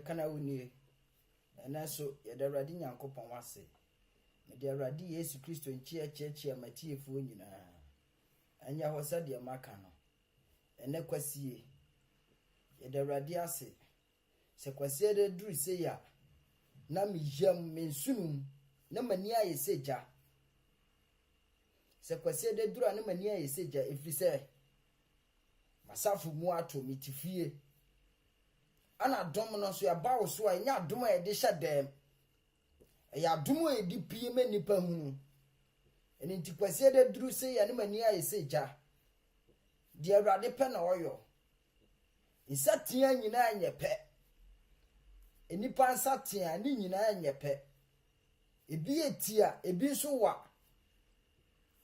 kana wunie ena so ye da Awurade Nyankopon wase me de Awurade Yesu Kristo nchie matiefuo nyina anya hosa de maka no ene kwasie ye da Awurade ase se kwasie de duru se ya na miyam mensunum na mani aye seja se kwasie de duru na mani aye seja efrise masafu mu ato mitifie ana dom no so ya bawo so a nya dom a de hye dem ya dom a di pie me nipa hunu eni ntikwasie de duru se ya ne mani aye seja de Awurade pe na oyo isatia nyina anye pe enipa nsatia ni nyina anye pe ebi etia ebi so wa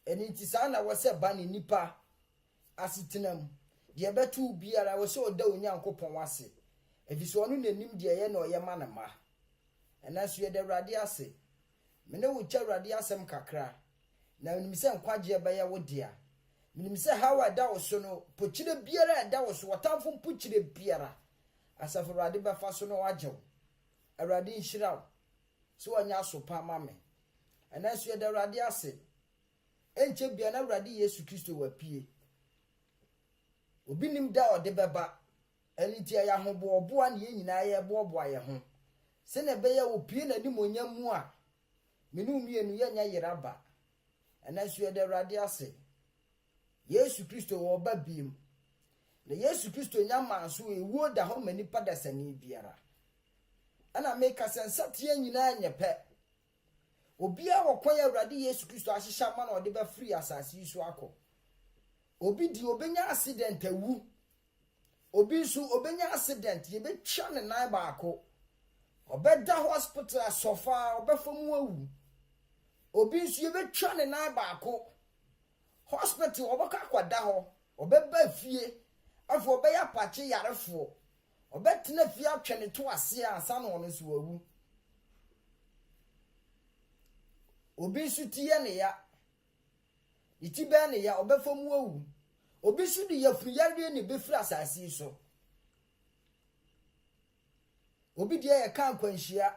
eni ntisa na wo se ba ni nipa asitenam de betu biara wo se oda Onyankopon wase efiso onu nanim de ye na oye ma na ma enaso ye de Awurade ase mene wo cha Awurade asem kakra na nim se nkwaje be ye wo dia nim se hawa da wo so no pochire biara da wo so watamfo pochire biara asafo Awurade be fa so no wajew Awurade nhiraw so onya so pa ma me enaso ye de Awurade ase enche bia na Awurade Yesu Kristo wapie obi nim da ode beba eniti ya hobo oboa ne nyina ye boaboa ye ho se ne be ya opie na nimonyam mu a menu mienu ye nya yeraba enaso ye de Awurade ase Yesu Kristo wo ba biem na Yesu Kristo nya manso ewuo da ho mani padasani biara ana meka sensatie nyina anye pe obia wokwan Awurade Yesu Kristo ahyehya ma na ode ba free asase isu akọ obi di obenya accident awu obi su obenya accident ye betwa ne nan baako obeda hospital asofa obefamu awu obi su ye betwa ne nan baako hospital obaka kwada ho obeba fie afo obeya pache yarefo obetena fie atwene to ase ansa na ono su awu obi su tiye ne ya itibe ne ya obefamu awu obi su di yafuru yare ne befiri asase so obi die ye kan kwanhia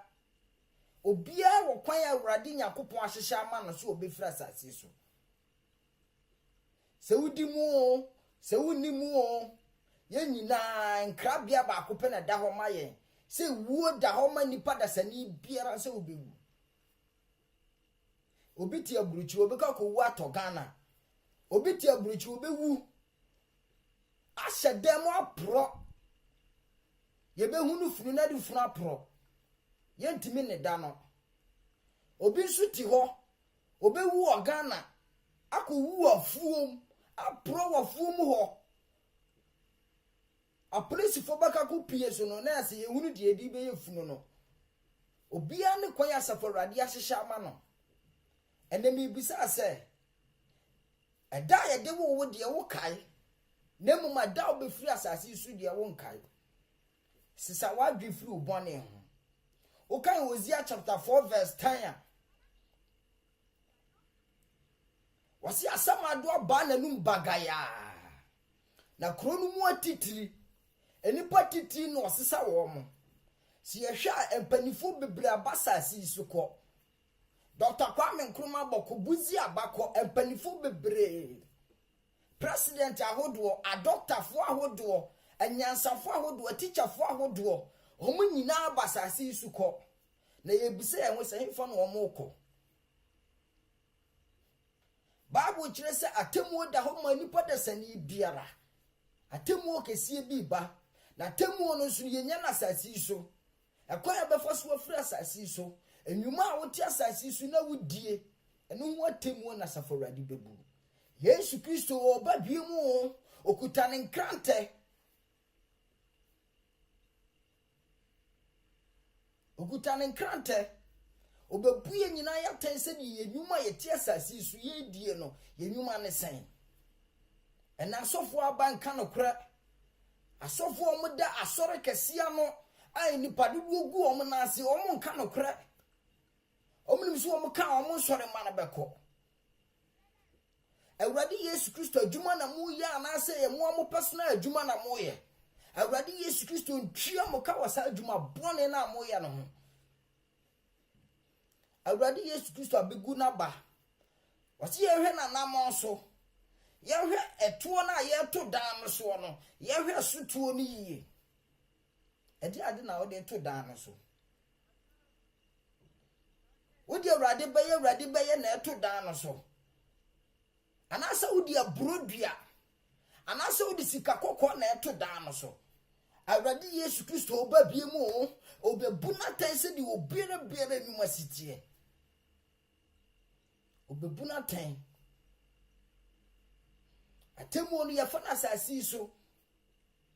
obia wo kwan Awurade Nyankopon ahyehya ama no so obefiri asase so se wudi mu se wuni mu ye nyina nkrabia ba kope na da ho ma ye se wuo da ho ma nipa da sani biara se obewu obi ti aburuchi obeka ko wu atogana obi ti aburuchi obewu asha demo apro ye be hunu funu na di funu apro ye ntimi ne da no obi nsu ti ho obewu ogana akowu afuom apro wafuom ho a police fo baka ko pie so no na ase ye hunu de edi be ye funu no obi a ne kwan asafo Awurade ahyehya ama no enemi bisa se eda ye de wo de wo kai nemu ma da obefiri asase su de wo nkai sisa wadwe firi ubone ho o kan Hosea chapter 4 verse 10 wasi asama do ba nanum bagaya na kronu mu atitiri enipa titiri no osisa wo mo si ye hwa empanifo bebre abasase su ko Dr. Kwame Nkrumah boko buzi abako empanifo bebre president ahodo a doctor fo ahodo anyansafo ahodo teacher fo ahodo omo nyina abasase su ko na yebise enwe se himfa no omo ko Bible kire se atemu da ho ma nipa da sani biara atemu kesie bi ba na atemu no so yenya na asase so ekwa ya befa so afiri asase so enwuma a wote asase su na wudie eno ho atemu na safo Awurade bebu Yesu Kristo oba biemu okuta ne nkrante obebuye nyina ya tense ni enwuma yete asase su ye die no yenwuma ne sen ena asofo abanka no kra asofo omuda asore kesia no ai ni padudu ogu omu na ase omu nka no kra omu so omu ka omu sore ma na beko Awurade Yesu Kristo adwuma na mu ya na ase ye mu personal adwuma na mu ye Awurade Yesu Kristo ntwia mo ka wasa adwuma bone na mo ye no ho. Awurade Yesu Kristo abegu na ba. Wasi ye hwe na namon so. Ye hwe etuo na ye to dan no so no. Ye hwe sotuo ni yiye. Edi ade na wo de to dan no so. Wodi Awurade beye na eto dan no so. Anasa wodi abrodua. Anasa wodi sika kokko na eto dan no so. Awurade Yesu Kristo oba bie mu obebu na tan se di obiere ni masitie. Obebu na tan. Atemu onu ya fa na asasi so.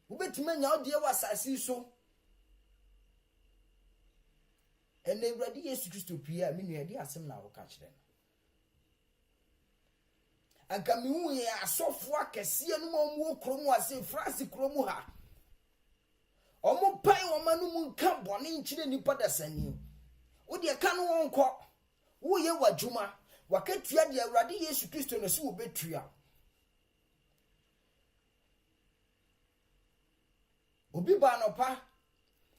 Ubetuma nya ode wa asasi so. Ene Awurade Yesu Kristo pia me nua di asem na wo ka kire. Anka me hu ye asofo akese no mo kromu ase France kromu ha. Omo pai wo manu mu nka bone nkire nipa dasani. Wo de ka no wonko. Wo ye wadwuma. Wakatua de Awurade Yesu Kristo no se wo betua. Obi ba no pa.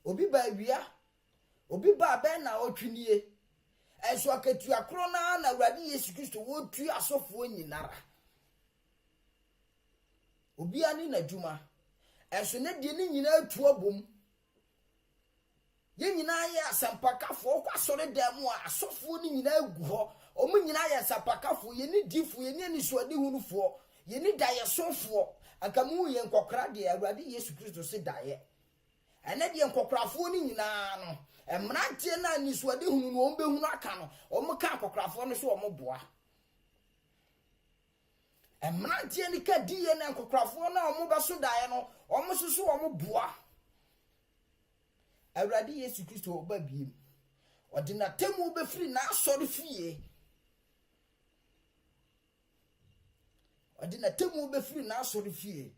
Obi ba wia. Obi ba ben na otwinie. Enso akatua kro na Awurade Yesu Kristo wo tua asofo nyinara. Obi ani na dwuma. Enso ne die ni nyina atu abom. Ye nyina ye asampakafo kwa sore dem a asofo ni nyina agu ho. Omu nyina ye asampakafo ye ni difo ye ni anisuade hunufo. Ye ni daye sofo. Akamu ye nkokra de Awurade Yesu Kristo se daye. Ene de nkokrafo ni nyina no. Emrantie na anisuade hunu no ombe hunu aka no. Omu ka nkokrafo no so omu boa. Emrantie ni ka diye na nkokrafo na omu beso daye no. Omu susu omu boa. Awurade Yesu Kristo oba biem. Odi na temu be free na asori fie. Odi na temu be free na asori fie.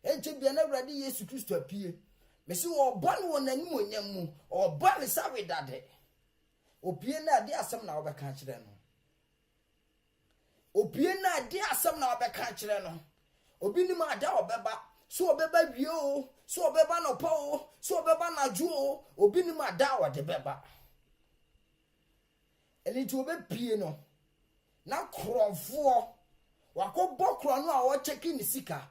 Enche bia na Awurade Yesu Kristo apie. Mesi oba no wonani monyam mu. Oba ne sawe dade. Opie na ade asem na obeka kire no. Opie na ade asem na obeka kire no. Obi ni ma ada obeba. So obeba wie o. So obeba no pa o. So obeba na ju o. Obi ni ma ada o de beba. Eni ti obepie no. Na kromfo. Wakobọ kro no a wo cheki ni sika.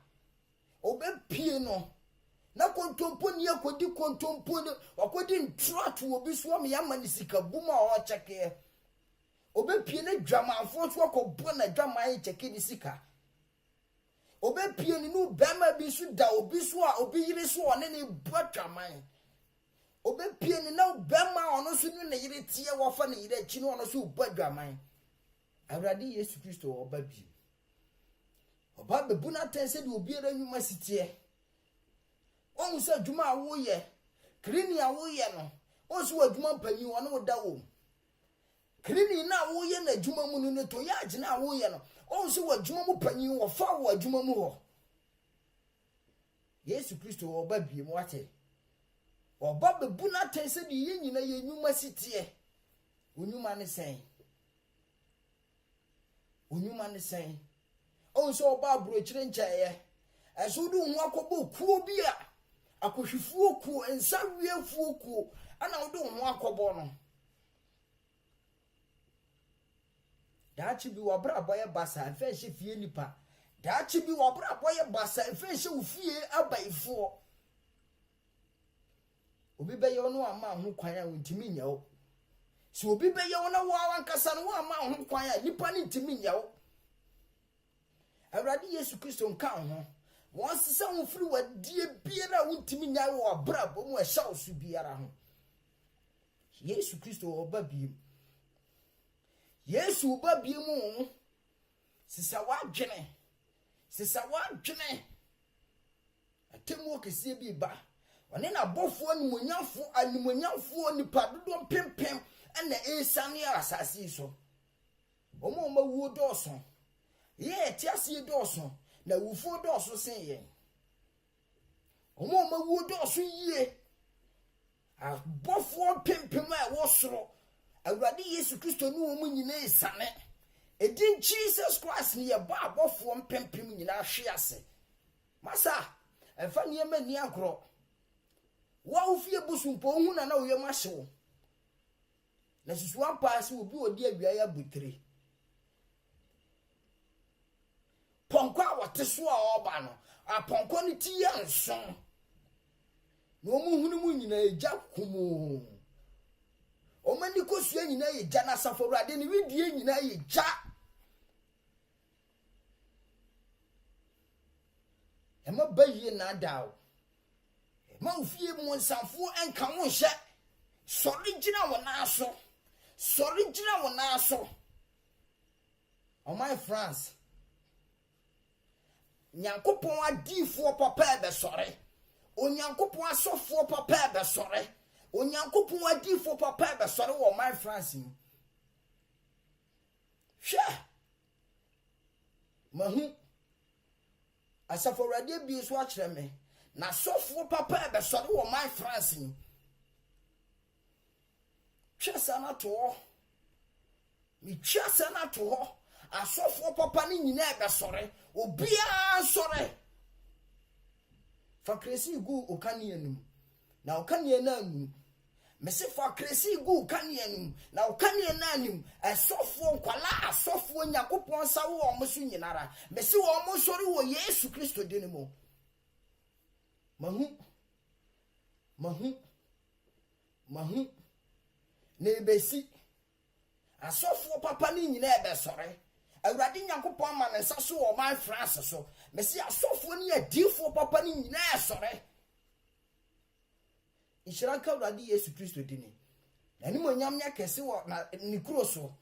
Obepie no. Na kontompo ni akodi kontompo no. Wakodi ntratu obi so am yama ni sika buma wo cheki. Obepie na dwamanfo so akobọ na dwaman cheki ni sika. Obepie ni no bema bi so da obi so a obi yire so one ne botwaman. Obepie ni na bema ono so ni ne yire tie wo fa ne yire chi no ono so botwaman. Awurade Yesu Kristo oba bi. Oba bebu na tense de obi era nwuma sitie. Onwu se adwuma awo ye. Krini awo ye no. Onsu adwuma panyi wo no da wo. Krini na awo ye na adwuma mu no to ya agina awo ye no. Onsu adwuma mu panyi wo fa wo adwuma mu ho. Yesu Kristo oba bi mu ate. Oba bebu na tense de ye nyina ye nwuma sitie. Onwuma ne sen. Onwuma ne sen. Onso oba brochire nchaye. Eso du hu akobo kuo bi a akohwifuo kuo ensa wiefuo kuo ana wo du hu akobo no. Daachi bi wabra boye basa afa hye fie nipa. Daachi bi wabra boye basa afa hye ufie abaifo. Obi be ye no ama ho kwan a wontimi nya wo. So obi be ye no wo awankasa no ama ho kwan a nipa ne ntimi nya wo. Awurade Yesu Kristo nka ho. Won sesa wo firi wadie biara wontimi nya wo abrabo mu ehya wo su biara ho. Yesu Kristo oba biem. Yesu oba biem mu. Sesa wadwene. Sesa wadwene. Atemu okese bi ba. One na bofo animonyamfo nipa dodo pempem na esane asase so. Omo wuo doso. Ye tiase doso na wufo doso sen ye. Omo wuo doso yie. Abofo pempem a wo soro. Awurade Yesu Kristo no omo nyina esane. Edin Jesus Christ ni ye ba abofo mpempem nyina hwe ase. Masa, efa niema ni agro. Wa ofie busumpo hu na wo yem ahye. Na susu ampa ase obi odi awia ya butre. Ponko a wote so a oba no, a ponko ni ti ya nson. No mu hunu mu nyina eja kumu. O mani kosua nyina eja na safo Awurade ni widie nyina eja. Ema bayi na dawo. Ema ufie mu nsanfo enka wo hye. Sori gina wo na so. Sori gina wo na so. Oh my France. Nyankopon adifo papa ebe sori. Onyankopon asofo papa ebe sori. Onyankopon adifo papa ebe sori wo my France. Hwe. Mahu asafo Awurade bi so a kire me. Na sofo papa ebe sori wo my France. Chesa na to. Mi chesa na to. Asofo papa ni nyina ebe sori. Obia sori. Fa kresi gu okani enum. Na okani enanum. Mese fa kresi gu okani enum. Na okani enanum. Asofo nkwala asofo Nyankopon sa wo omo so nyinara. Mese wo omo sori wo Yesu Kristo dinimo. Mahu. Nebesi. Asofo papa ni nyina ebe sori. Awurade Nyankopon ma nsa so wo man France so. Mesi asofo ni adifo papa ni nyina esore. Inshiraka Awurade Yesu Kristo dini. Na ni monyam nya kese wo na ni kuro so.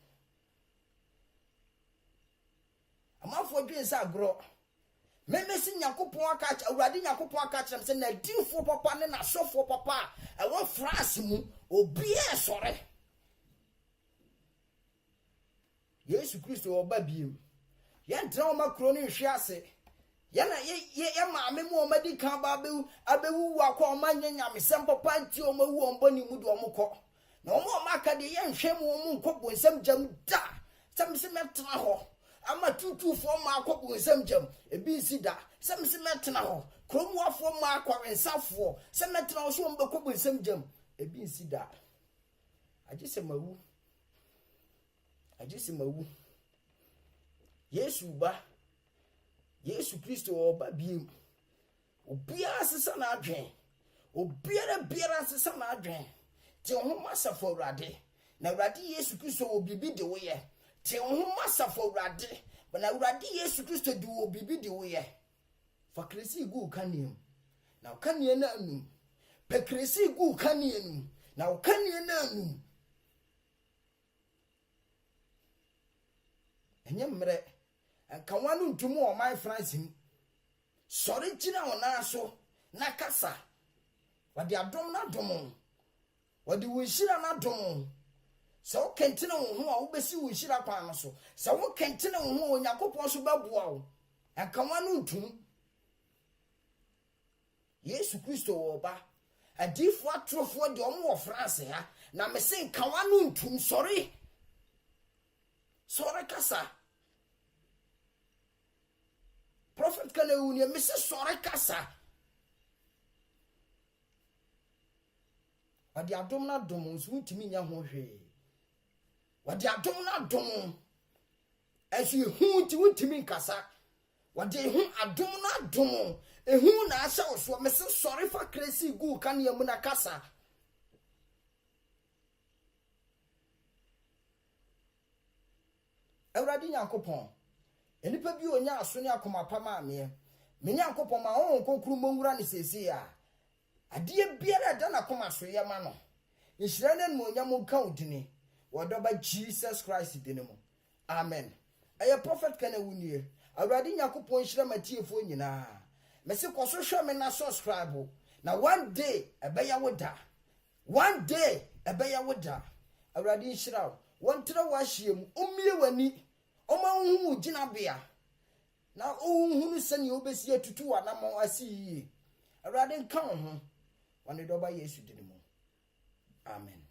Amafo dwen sa agro. Memesi Nyankopon aka Awurade Nyankopon aka kyerem se na adifo papa ne na asofo papa e wo France mu obi esore. Yesu Kristo oba biem. Ye ntra o makro ni hwe ase. Ye na ye maame mu o madi kan ba abewu akwa o manyanya mesem papa nti o mawu o mboni mu de o mkọ. Na o maka de ye nhwe mu o mu nkọ nsem jam da. Samse metna ho. Ama tutufo ma akọ nsem jam ebi si da. Samse metna ho. Kromuafo ma akọ nsafo. Se metna ho so mbekọ nsem jam ebi si da. Agise mawu. Yesu ba. Yesu Kristo oba biem. Obia sesa na adwen. Obiara sesa na adwen. Te ho masafo Awurade. Na Awurade Yesu Kristo obibi de wo ye. Te ho masafo Awurade. Na Awurade Yesu Kristo de wo bibi de wo ye. Fa kresi gu kaniem. Na kaniem na anum. Pe kresi gu kaniem. Na kaniem na anum. Enyemre enka wanu ntumu o my France ni sori gina wona so na kasa wade adom na dom wade wonhira na dom se wo kentene wo ho a wo besi wonhira kwan no so se wo kentene wo ho Onyankopon so baboa wo enka wanu ntum Yesu Kristo wo ba adifo atrofo de omo wo France ha na me se enka wanu ntum sori kasa Prophet kana unia mese sore kasa wadi adom na dom nso ntimi nya ho hwe wadi adom na dom esu hu ti ntimi kasa wadi hu adom na dom ehu na asha oso mese sore fa kresi gu kan yamu na kasa Awurade Nyankopon enipa bi onya aso ne akoma pama ame me Nyankopon ma ho konkuru monwura ne sesi a ade biara da na koma so ye ma no nhira ne mo nya mo kan udini wodoba Jesus Christ dinimo amen eye prophet kana wunie Awurade Nyankopon nhira matiefo nyina me se koso hwe me na subscribe na one day ebeya woda Awurade nhira wontra wa hiem omie wani omanhu gina bia na ohunu sani obesi atutu wa na mo asi Awurade nka ho wane doba Yesu dinimo amen